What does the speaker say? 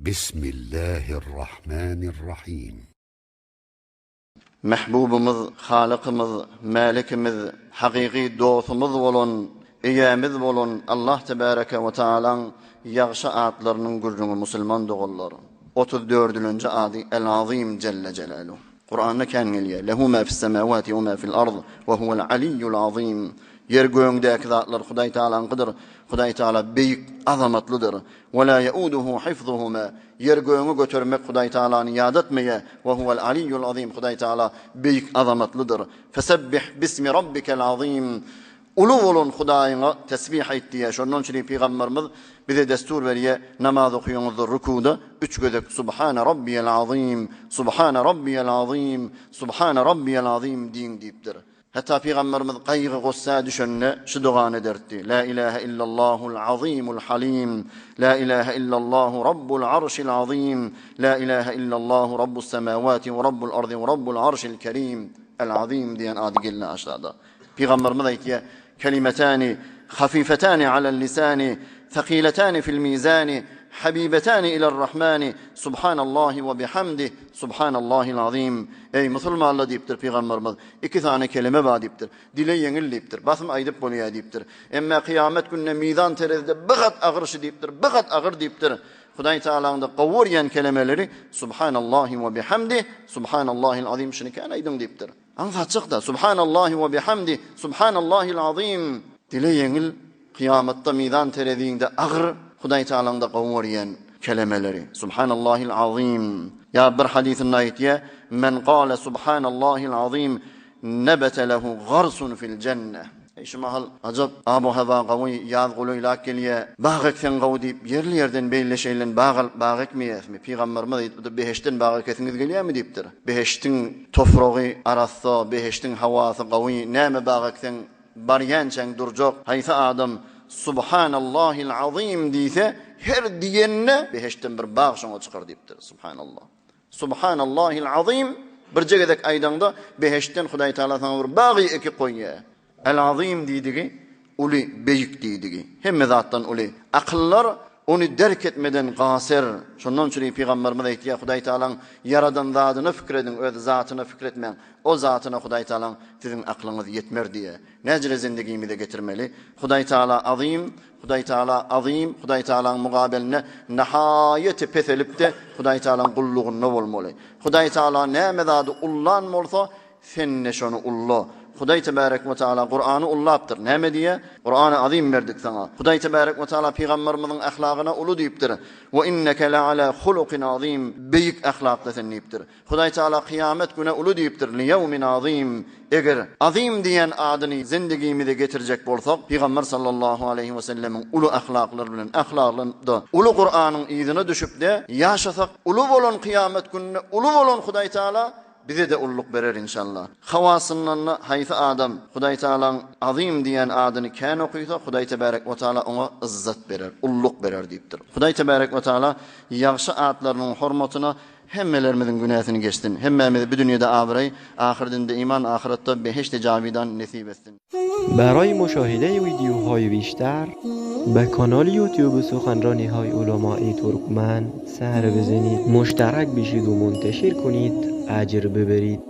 بسم الله الرحمن الرحيم. Mehbubumuz, Halıkımız, Malikimiz, hakiki dostumuz bolun, iyemiz bolun Allah Tebareke ve Teala'nın yağşı adlarının gurrunu Müslüman doğulları. 34. adi El-Azim Celle Celaluhu. Kur'an'da kendiliğe lehu ma fis semavati ve ma fil ard ve huvel aliyyul azim. Yer göğündeki zatlar Huday Teala'nındır. Huday Teala büyük azamatlıdır. Ve la yauduhu hifzuhuma. Yer göğünü götürmek Huday Teala'nı yad etmeye. Ve huvel aliyyul azim. Huday Teala büyük azamatlıdır. Fesebbih bismi rabbikel azim. Ulu olun Hudayına tesbih et diye. Şunun için Peygamberimiz bize destur veriyor. Namaz okuyunuzdur rükuda. 3 gözük Subhane Rabbiyel azim. Subhane Rabbiyel azim. Subhane Rabbiyel azim deyin deyiptir. Hatta Peygamberimiz kaygı gussa düşenne şu duan ederdi. La ilahe illallahul azimul halim. La ilahe illallahu rabbul arşil azim. La ilahe illallahu rabbus semavati ve rabbul ardı ve rabbul arşil kerim. El azim diyen adı gelin aşağıda. Peygamberimiz ayetiye kelimetani hafifetani alel lisani thaqiletani fil mizani habibetani ilerrahmani subhanallahi ve bihamdi subhanallahil azim. Ey Müslümanlar deyiptir Peygamberimiz. 2 tane kelime var deyiptir. Dile yengil deyiptir. Basım aydıp boluya deyiptir. Emme kıyamet gününe mizan terazide bigat ağırşı deyiptir. Bigat ağır deyiptir. Huday Teala'nın da kavuryan kelimeleri subhanallahi ve bihamdi subhanallahil azim şunikan aydın deyiptir. Anlatacak da subhanallahi ve bihamdi subhanallahil azim. Dile yengil kıyamette mizan terazinde ağır Huday Teala'nın da kavuryan kelimeleri subhanallahil azim. Ya bir hadisin ayetiye men qala subhanallahil azim nebete lehu garsun fil cennet. Şu mahal acab abu hava qawi yaz quluyla keliye bağıksen qaw deyip yerli yerden belli şeylen bağık mı yesmi Peygamberimiz aytdı beheşten bağık etiniz geliyor mu deyiptir. Beheştin toprağı arası beheştin havası qawi näme bağıksen baryançan durjak haysa adam subhanallahil azim diyse her diyenne beheşten bir bağ şoňa çykar deyipdir. Subhanallah. Subhanallahil azim bir jegedek aydanda beheşten Huday Teala sana bir bağı eki koýýar. El-azim diýdigi, uli beýik diýdigi. Hemme zatdan uli. Akıllar onu derk etmeden gasir. Şondan üçin Peygamberimiz aýtdy, Huday Teala'nın yaradan zatyny fikredin, öz zatyny fikretmeň. O zatyna Huday Teala'nın siziň aklyňyz yetmer diýe. Näjre zindigimize getirmeli. Huday Teala azim, Huday Teala azim, Huday Teala'nın mugabeline nihayeti peselip de Huday Teala'nın kulluğunda bolmaly. Huday Teala näme zady ullan bolsa, sen ne şonu ullo. Huday Tebarek ve Teala Kur'an'ı ullaptır. Näme diye? Kur'an'ı azim verdik sana. Huday Tebarek ve Teala Peygamberimizin ahlakına ulu deyiptir. Ve inneke la ala hulukin azim. Büyük ahlakta sen deyiptir. Huday Teala kıyamet güne ulu deyiptir. Li yevmin azim. Eğer azim diyen adını zindigimize getirecek bolsak, Peygamber sallallahu aleyhi ve sellemin ulu ahlaklarının ahlaklarında ulu Kur'an'ın izine düşüp de yaşasak ulu bolun kıyamet gününe ulu bolun Huday Teala bize de ulluk verir inşallah. Havasından hayfa adam Huday Teala'nın azim diyen adını kan okuysa Huday Tebarek ve Teala ona izzet verir, ulluk verir deyiptir. Huday Tebarek ve Teala yaxşı adlarının hurmatına hemmelerimizin günahını geçsin. Hemmemiz bu dünyada abiray, ahirinde iman, ahirette beheşt cavidan nasip etsin. برای مشاهده ویدیوهای بیشتر به کانال یوتیوب سخنرانی های علمای ترکمن سر بزنید، مشترک بشید و منتشر کنید، اجر ببرید.